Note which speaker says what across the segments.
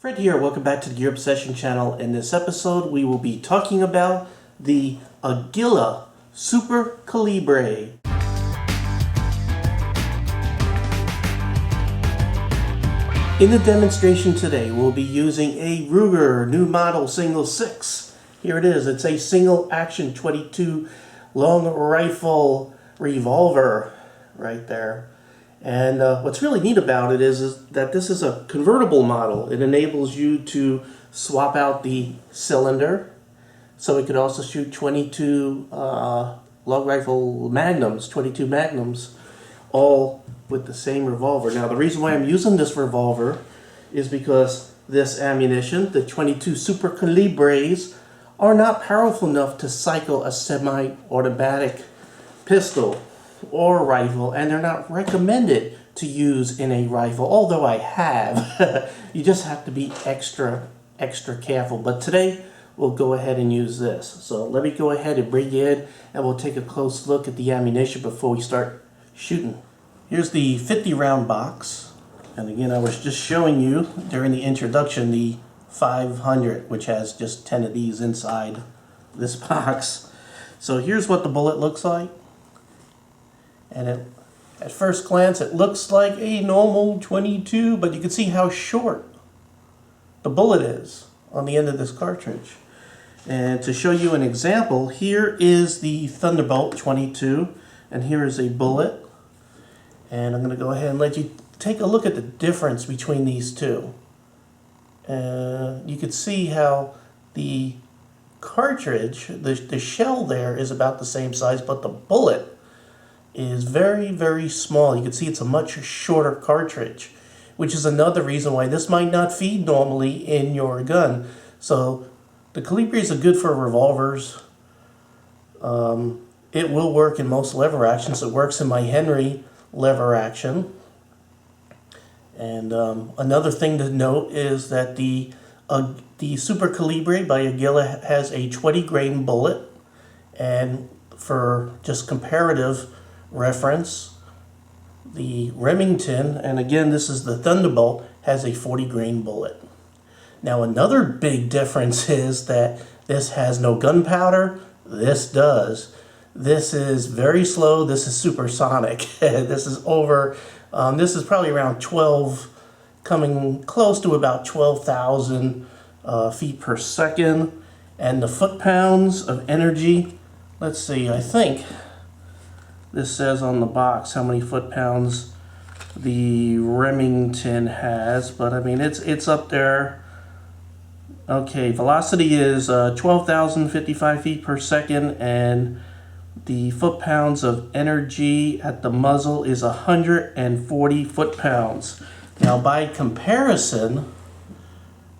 Speaker 1: Fred here, welcome back to the Gear Obsession channel. In this episode we will be talking about the Aguila Super Colibri. In the demonstration today we'll be using a Ruger new model single 6. Here it is, it's a single action 22 long rifle revolver right there. And what's really neat about it is that this is a convertible model. It enables you to swap out the cylinder, so it could also shoot 22 long rifle magnums, 22 magnums, all with the same revolver. Now the reason why I'm using this revolver is because this ammunition, the 22 Super Colibris, are not powerful enough to cycle a semi-automatic pistol or rifle, and they're not recommended to use in a rifle, although I have. You just have to be extra careful. But today we'll go ahead and use this. So let me go ahead and bring you in and we'll take a close look at the ammunition before we start shooting. Here's the 50 round box, and again I was just showing you during the introduction the 500, which has just 10 of these inside this box. So here's what the bullet looks like. And at first glance it looks like a normal 22, but you can see how short the bullet is on the end of this cartridge. And to show you an example, here is the Thunderbolt 22, and here is a bullet. And I'm going to go ahead and let you take a look at the difference between these two. You can see how the cartridge, the shell there is about the same size, but the bullet is very small. You can see it's a much shorter cartridge, which is another reason why this might not feed normally in your gun. So the Colibris are good for revolvers. It will work in most lever actions. It works in my Henry lever action. And another thing to note is that the Super Colibri by Aguila has a 20 grain bullet, and for just comparative reference, the Remington, and again this is the Thunderbolt, has a 40 grain bullet. Now another big difference is that this has no gunpowder. This does. This is very slow. This is supersonic. This is over, this is probably around 12, coming close to about 12,000 feet per second. And the foot-pounds of energy, let's see, I think this says on the box how many foot-pounds the Remington has, but I mean it's up there. Okay, velocity is 12,055 feet per second, and the foot-pounds of energy at the muzzle is 140 foot-pounds. Now by comparison,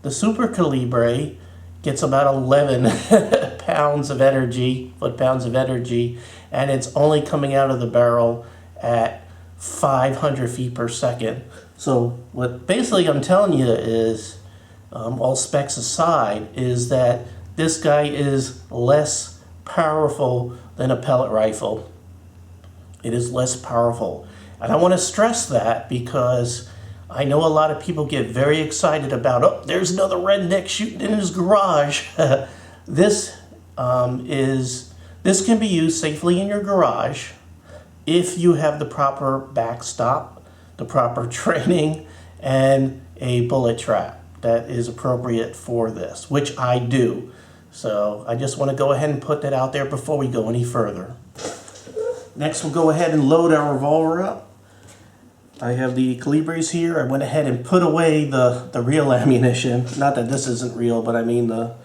Speaker 1: the Super Colibri gets about 11 pounds of energy, foot-pounds of energy, and it's only coming out of the barrel at 500 feet per second. So what basically I'm telling you is, all specs aside, is that this guy is less powerful than a pellet rifle. It is less powerful. And I want to stress that because I know a lot of people get very excited about, oh, there's another redneck shooting in his garage. This can be used safely in your garage if you have the proper backstop, the proper training, and a bullet trap that is appropriate for this, which I do. So I just want to go ahead and put that out there before we go any further. Next we'll go ahead and load our revolver up. I have the Colibris here. I went ahead and put away the real ammunition. Not that this isn't real, but I mean the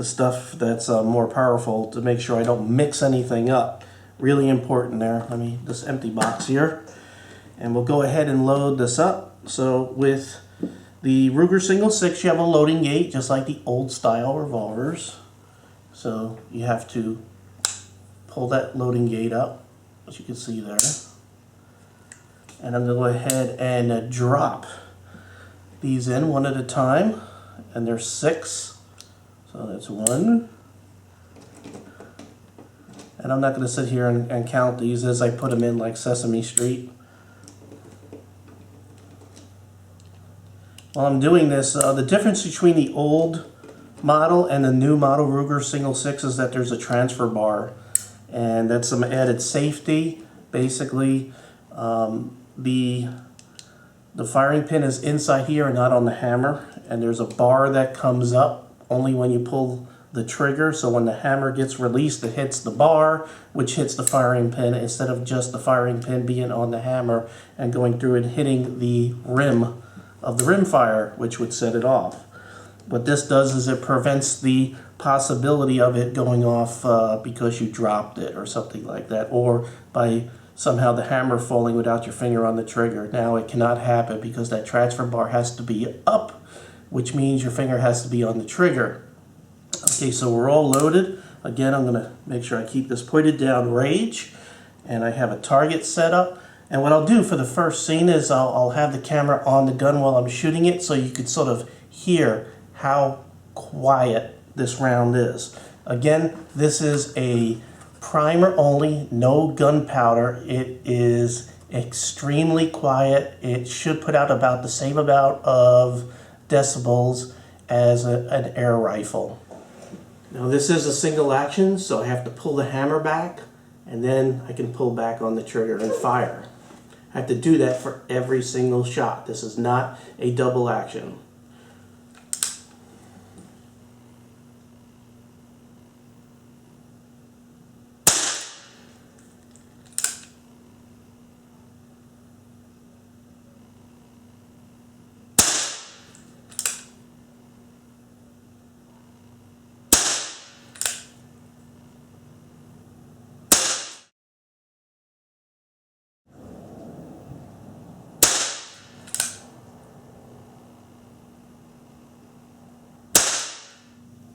Speaker 1: stuff that's more powerful, to make sure I don't mix anything up. Really important there. Let me, this empty box here. And we'll go ahead and load this up. So with the Ruger single 6, you have a loading gate, just like the old style revolvers. So you have to pull that loading gate up, as you can see there. And I'm going to go ahead and drop these in one at a time. And there's 6. So that's 1. And I'm not going to sit here and count these as I put them in like Sesame Street. While I'm doing this, the difference between the old model and the new model Ruger single six is that there's a transfer bar, and that's some added safety. Basically, the firing pin is inside here and not on the hammer, and there's a bar that comes up only when you pull the trigger, so when the hammer gets released it hits the bar, which hits the firing pin, instead of just the firing pin being on the hammer and going through and hitting the rim of the rim fire, which would set it off. What this does is it prevents the possibility of it going off because you dropped it or something like that, or by somehow the hammer falling without your finger on the trigger. Now it cannot happen because that transfer bar has to be up, which means your finger has to be on the trigger. Okay, so we're all loaded. Again, I'm going to make sure I keep this pointed down range, and I have a target set up. And what I'll do for the first scene is I'll have the camera on the gun while I'm shooting it, so you could sort of hear how quiet this round is. Again, this is a primer only, no gunpowder. It is extremely quiet. It should put out about the same amount of decibels as an air rifle. Now this is a single action, so I have to pull the hammer back, and then I can pull back on the trigger and fire. I have to do that for every single shot. This is not a double action.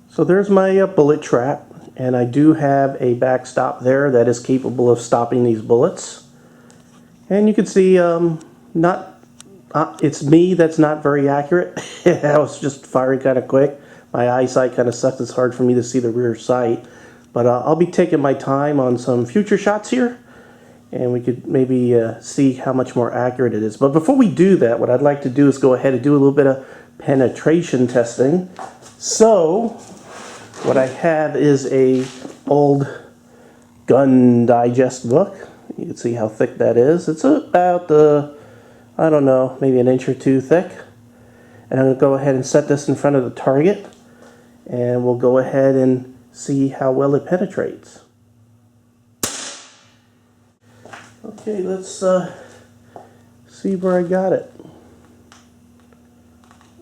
Speaker 1: So there's my bullet trap, and I do have a backstop there that is capable of stopping these bullets. And you can see it's me that's not very accurate. I was just firing kind of quick. My eyesight kind of sucks. It's hard for me to see the rear sight. But I'll be taking my time on some future shots here, and we could maybe see how much more accurate it is. But before we do that, what I'd like to do is go ahead and do a little bit of penetration testing. So what I have is a old gun digest book. You can see how thick that is. It's about, I don't know, maybe an inch or two thick. And I'm going to go ahead and set this in front of the target, and we'll go ahead and see how well it penetrates. Okay, let's see where I got it.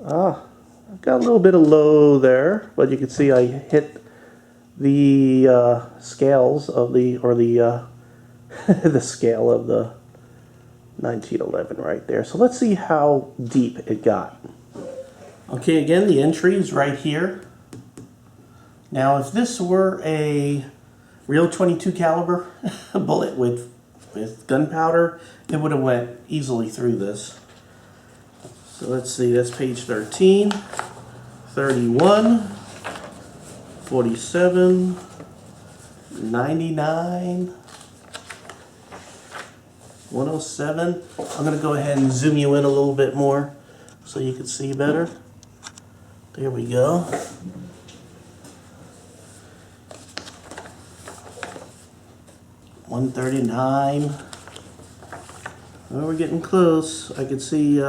Speaker 1: I've got a little bit of low there, but you can see I hit the scales of the the scale of the 1911 right there. So let's see how deep it got. Okay, again, the entry is right here. Now, if this were a real .22 caliber bullet with gunpowder, it would have went easily through this. So let's see, that's page 13, 31, 47, 99, 107. I'm going to go ahead and zoom you in a little bit more so you can see better. There we go. 139. Well, we're getting close. I can see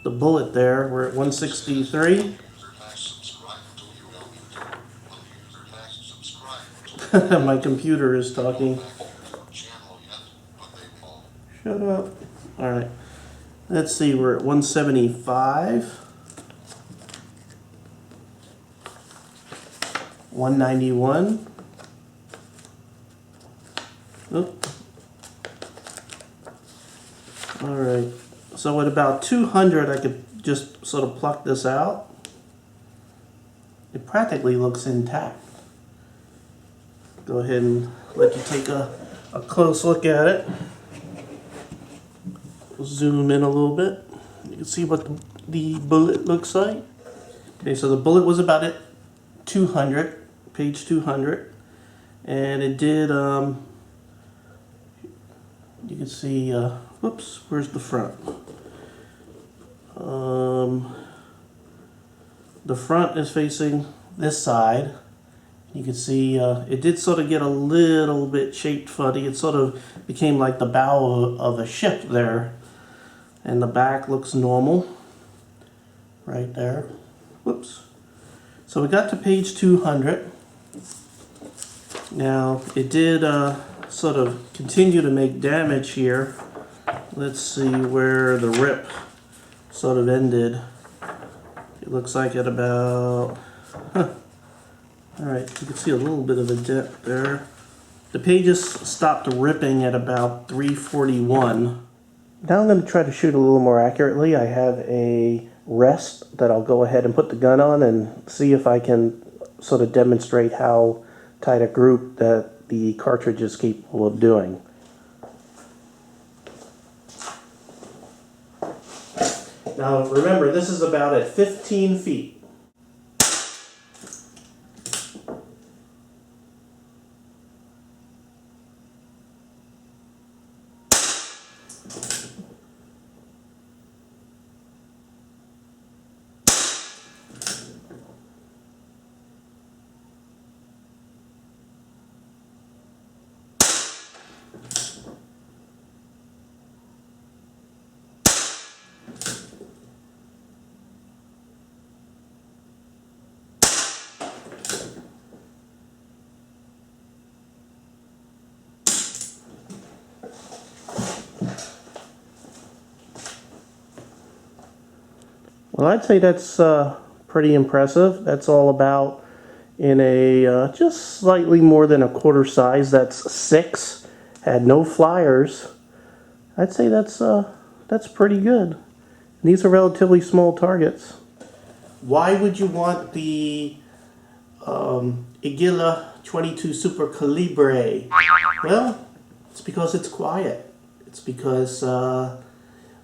Speaker 1: the bullet there. We're at 163. My computer is talking. Shut up. Alright. Let's see, we're at 175. 191. Oop. Alright. So at about 200 I could just sort of pluck this out. It practically looks intact. Go ahead and let you take a close look at it. Zoom in a little bit. You can see what the bullet looks like. Okay, so the bullet was about at 200, page 200, and it did, you can see, whoops, where's the front? the front is facing this side. You can see it did sort of get a little bit shaped funny. It sort of became like the bow of a ship there. And the back looks normal right there. Whoops. So we got to page 200. Now it did sort of continue to make damage here. Let's see where the rip sort of ended. It looks like at about, alright, you can see a little bit of a dip there. The pages stopped ripping at about 341. Now I'm going to try to shoot a little more accurately. I have a rest that I'll go ahead and put the gun on and see if I can sort of demonstrate how tight a group that the cartridge is capable of doing. Now remember, this is about at 15 feet. Well, I'd say that's pretty impressive. That's all about in a just slightly more than a quarter size. That's 6. Had no flyers. I'd say that's pretty good. And these are relatively small targets. Why would you want the Aguila 22 Super Colibri? Well, it's because it's quiet. It's because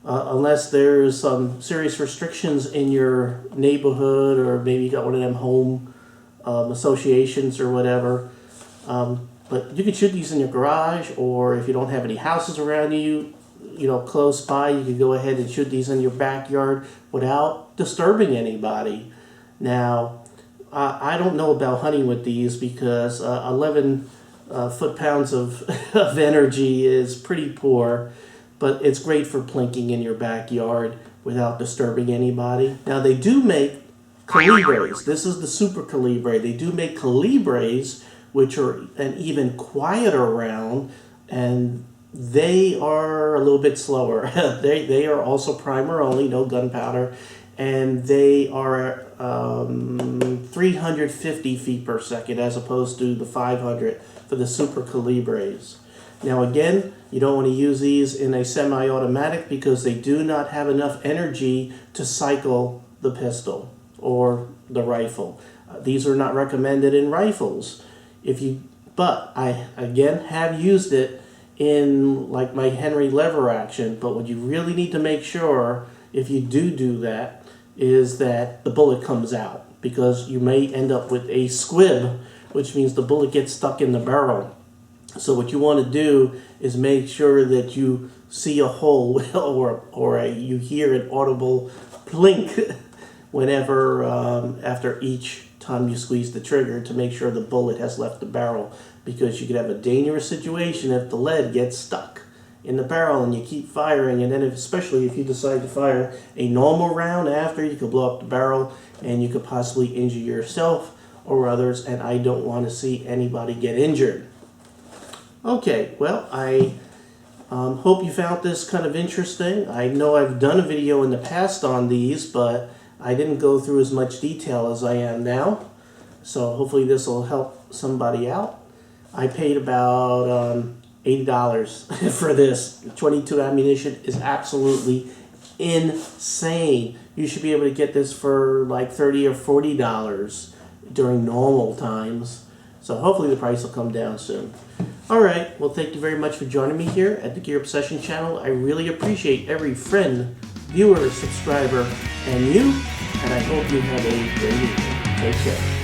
Speaker 1: unless there's some serious restrictions in your neighborhood, or maybe you got one of them home associations or whatever. But you can shoot these in your garage, or if you don't have any houses around you, close by, you can go ahead and shoot these in your backyard without disturbing anybody. Now, I don't know about hunting with these because 11 foot-pounds of energy is pretty poor. But it's great for plinking in your backyard without disturbing anybody. Now they do make Colibris. This is the Super Colibri. They do make Colibris, which are an even quieter round, and they are a little bit slower. They are also primer only, no gunpowder, and they are 350 feet per second as opposed to the 500 for the Super Colibris. Now again, you don't want to use these in a semi-automatic because they do not have enough energy to cycle the pistol or the rifle. These are not recommended in rifles. But I again have used it in like my Henry lever action. But what you really need to make sure, if you do that, is that the bullet comes out, because you may end up with a squib, which means the bullet gets stuck in the barrel. So what you want to do is make sure that you see a hole or you hear an audible plink whenever after each time you squeeze the trigger, to make sure the bullet has left the barrel, because you could have a dangerous situation if the lead gets stuck in the barrel and you keep firing, and then especially if you decide to fire a normal round after, you could blow up the barrel and you could possibly injure yourself or others, and I don't want to see anybody get injured. Okay, well, I hope you found this kind of interesting. I know I've done a video in the past on these, but I didn't go through as much detail as I am now. So hopefully this will help somebody out. I paid about $80 for this. 22 ammunition is absolutely insane. You should be able to get this for like $30 or $40 during normal times. So hopefully the price will come down soon. Alright, well thank you very much for joining me here at the Gear Obsession channel. I really appreciate every friend, viewer, subscriber, and you. And I hope you have a great evening. Take care.